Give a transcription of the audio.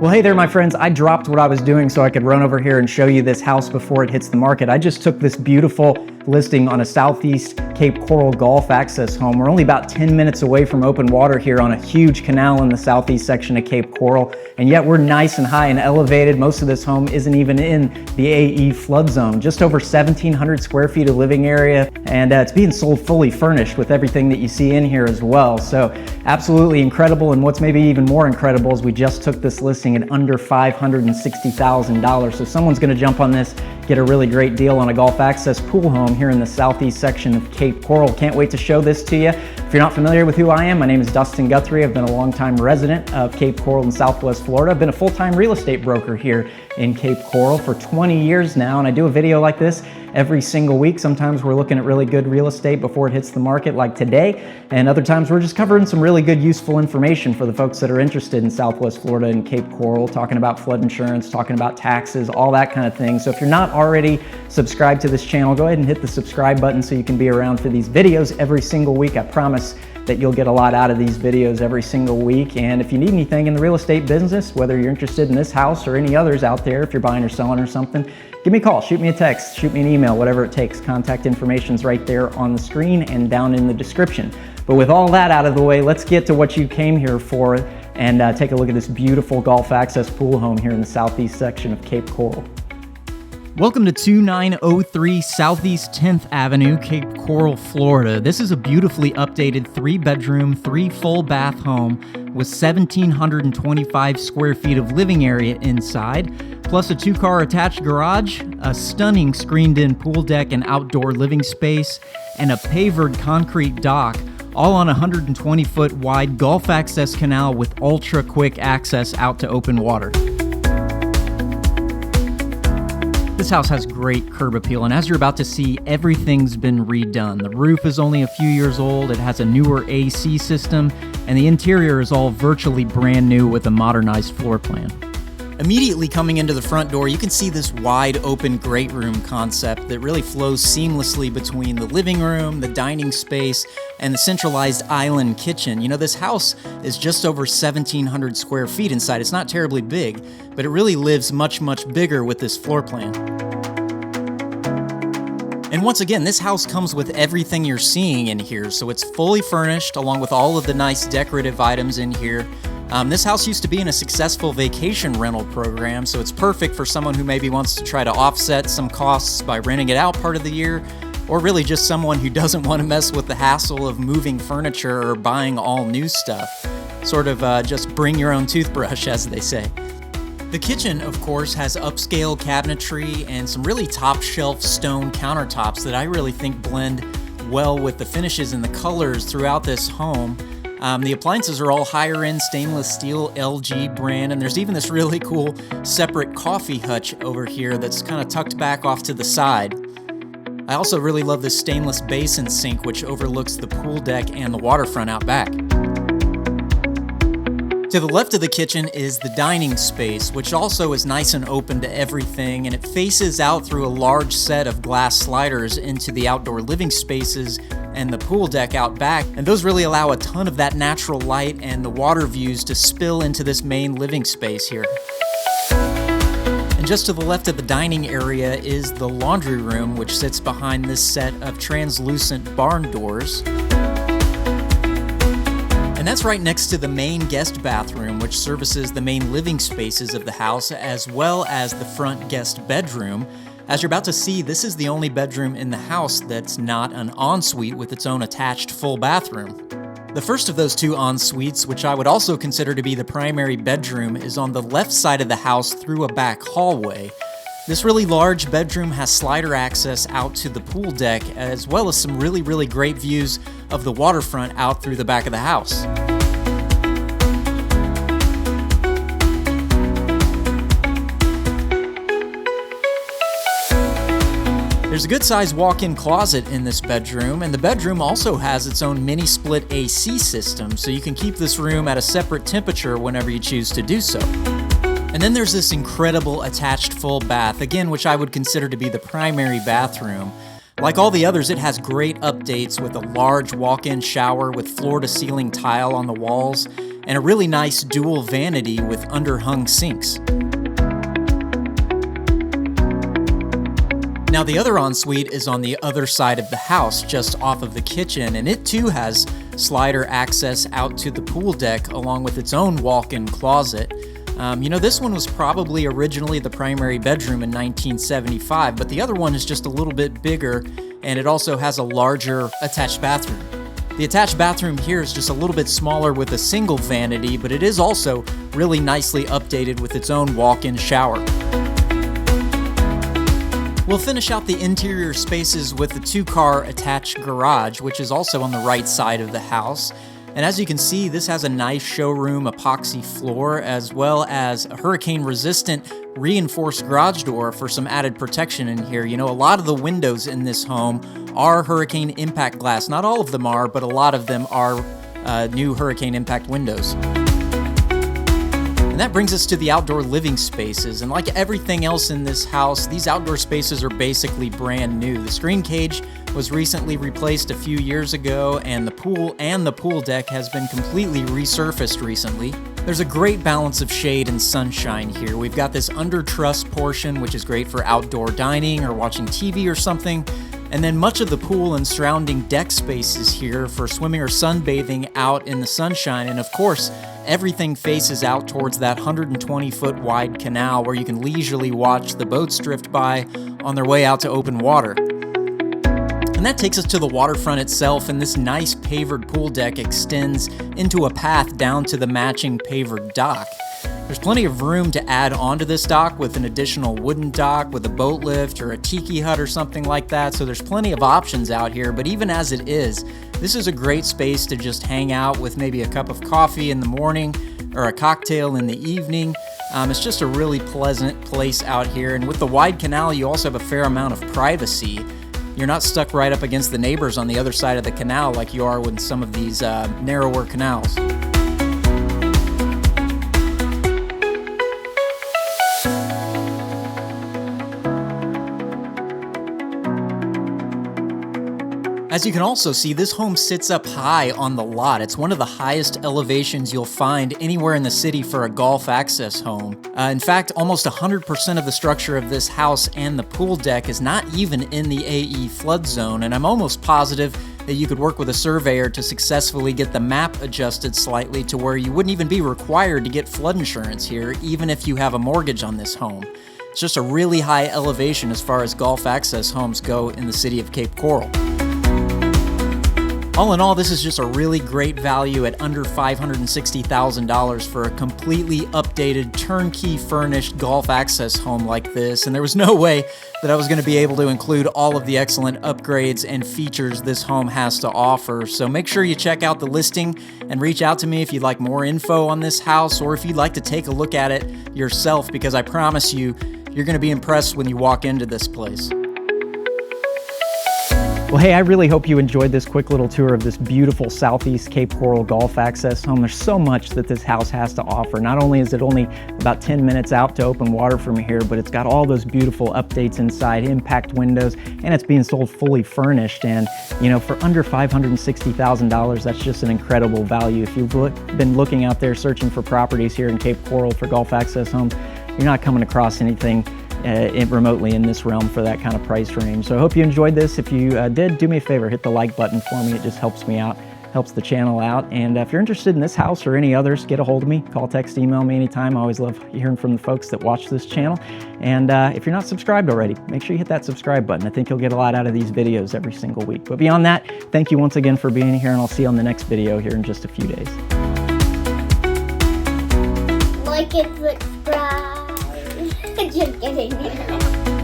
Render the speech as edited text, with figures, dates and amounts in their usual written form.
Well, hey there, my friends. I dropped what I was doing so I could run over here and show you this house before it hits the market. I just took this beautiful listing on a southeast Cape Coral Golf access home. We're only about 10 minutes away from open water here on a huge canal in the southeast section of Cape Coral, and yet we're nice and high and elevated. Most of this home isn't even in the AE flood zone. Just over 1,700 square feet of living area, and it's being sold fully furnished with everything that you see in here as well. So absolutely incredible, and what's maybe even more incredible is we just took this listing at under $560,000. So someone's going to jump on this, get a really great deal on a golf access pool home here in the southeast section of Cape Coral. Can't wait to show this to you. If you're not familiar with who I am, my name is Dustin Guthrie. I've been a longtime resident of Cape Coral in Southwest Florida. I've been a full-time real estate broker here in Cape Coral for 20 years now, and I do a video like this every single week. Sometimes we're looking at really good real estate before it hits the market like today, and other times we're just covering some really good useful information for the folks that are interested in Southwest Florida and Cape Coral, talking about flood insurance, talking about taxes, all that kind of thing. So if you're not already subscribed to this channel, go ahead and hit the subscribe button so you can be around for these videos every single week. I promise that you'll get a lot out of these videos every single week. And if you need anything in the real estate business, whether you're interested in this house or any others out there, if you're buying or selling or something, give me a call, shoot me a text, shoot me an email, whatever it takes. Contact information's right there on the screen and down in the description. But with all that out of the way, let's get to what you came here for and take a look at this beautiful golf access pool home here in the southeast section of Cape Coral. Welcome to 2903 Southeast 10th Avenue, Cape Coral, Florida. This is a beautifully updated 3-bedroom, 3-full-bath home with 1,725 square feet of living area inside, plus a 2-car attached garage, a stunning screened-in pool deck and outdoor living space, and a pavered concrete dock, all on a 120-foot wide golf access canal with ultra-quick access out to open water. This house has great curb appeal, and as you're about to see, everything's been redone. The roof is only a few years old, it has a newer AC system, and the interior is all virtually brand new with a modernized floor plan. Immediately coming into the front door, you can see this wide open great room concept that really flows seamlessly between the living room, the dining space, and the centralized island kitchen. You know, this house is just over 1,700 square feet inside. It's not terribly big, but it really lives much, much bigger with this floor plan. And once again, this house comes with everything you're seeing in here, so it's fully furnished along with all of the nice decorative items in here. This house used to be in a successful vacation rental program, so it's perfect for someone who maybe wants to try to offset some costs by renting it out part of the year, or really just someone who doesn't want to mess with the hassle of moving furniture or buying all new stuff. Sort of just bring your own toothbrush, as they say. The kitchen, of course, has upscale cabinetry and some really top-shelf stone countertops that I really think blend well with the finishes and the colors throughout this home. The appliances are all higher-end stainless steel LG brand, and there's even this really cool separate coffee hutch over here that's kind of tucked back off to the side. I also really love this stainless basin sink, which overlooks the pool deck and the waterfront out back. To the left of the kitchen is the dining space, which also is nice and open to everything, and it faces out through a large set of glass sliders into the outdoor living spaces and the pool deck out back, and those really allow a ton of that natural light and the water views to spill into this main living space here. And just to the left of the dining area is the laundry room, which sits behind this set of translucent barn doors. And that's right next to the main guest bathroom, which services the main living spaces of the house, as well as the front guest bedroom. As you're about to see, this is the only bedroom in the house that's not an ensuite with its own attached full bathroom. The first of those two en-suites, which I would also consider to be the primary bedroom, is on the left side of the house through a back hallway. This really large bedroom has slider access out to the pool deck, as well as some really, really great views of the waterfront out through the back of the house. There's a good-sized walk-in closet in this bedroom, and the bedroom also has its own mini-split AC system, so you can keep this room at a separate temperature whenever you choose to do so. And then there's this incredible attached full bath, again, which I would consider to be the primary bathroom. Like all the others, it has great updates with a large walk-in shower with floor-to-ceiling tile on the walls, and a really nice dual vanity with underhung sinks. Now the other ensuite is on the other side of the house, just off of the kitchen, and it too has slider access out to the pool deck along with its own walk-in closet. This one was probably originally the primary bedroom in 1975, but the other one is just a little bit bigger, and it also has a larger attached bathroom. The attached bathroom here is just a little bit smaller with a single vanity, but it is also really nicely updated with its own walk-in shower. We'll finish out the interior spaces with the 2-car attached garage, which is also on the right side of the house. And as you can see, this has a nice showroom epoxy floor, as well as a hurricane-resistant reinforced garage door for some added protection in here. A lot of the windows in this home are hurricane impact glass. Not all of them are, but a lot of them are new hurricane impact windows. And that brings us to the outdoor living spaces. And like everything else in this house, these outdoor spaces are basically brand new. The screen cage was recently replaced a few years ago, and the pool deck has been completely resurfaced recently. There's a great balance of shade and sunshine here. We've got this under truss portion, which is great for outdoor dining or watching TV or something. And then much of the pool and surrounding deck space is here for swimming or sunbathing out in the sunshine. And of course, everything faces out towards that 120-foot wide canal where you can leisurely watch the boats drift by on their way out to open water. And that takes us to the waterfront itself, and this nice pavered pool deck extends into a path down to the matching pavered dock. There's plenty of room to add onto this dock with an additional wooden dock with a boat lift or a tiki hut or something like that, so there's plenty of options out here. But even as it is, this is a great space to just hang out with maybe a cup of coffee in the morning or a cocktail in the evening. It's just a really pleasant place out here, and with the wide canal, you also have a fair amount of privacy. You're not stuck right up against the neighbors on the other side of the canal like you are with some of these narrower canals. As you can also see, this home sits up high on the lot. It's one of the highest elevations you'll find anywhere in the city for a golf access home. In fact, almost 100% of the structure of this house and the pool deck is not even in the AE flood zone, and I'm almost positive that you could work with a surveyor to successfully get the map adjusted slightly to where you wouldn't even be required to get flood insurance here, even if you have a mortgage on this home. It's just a really high elevation as far as golf access homes go in the city of Cape Coral. All in all, this is just a really great value at under $560,000 for a completely updated, turnkey furnished golf access home like this, and there was no way that I was going to be able to include all of the excellent upgrades and features this home has to offer. So make sure you check out the listing and reach out to me if you'd like more info on this house, or if you'd like to take a look at it yourself, because I promise you, you're going to be impressed when you walk into this place. Well, hey, I really hope you enjoyed this quick little tour of this beautiful Southeast Cape Coral golf access home. There's so much that this house has to offer. Not only is it only about 10 minutes out to open water from here, but it's got all those beautiful updates inside, impact windows, and it's being sold fully furnished. And, for under $560,000, that's just an incredible value. If you've been looking out there searching for properties here in Cape Coral for golf access homes, you're not coming across anything remotely in this realm for that kind of price range. So I hope you enjoyed this. If you did, do me a favor, hit the like button for me. It just helps me out, helps the channel out. And if you're interested in this house or any others, get a hold of me. Call, text, email me anytime. I always love hearing from the folks that watch this channel. And if you're not subscribed already, make sure you hit that subscribe button. I think you'll get a lot out of these videos every single week. But beyond that, thank you once again for being here, and I'll see you on the next video here in just a few days. Like and subscribe. Just kidding.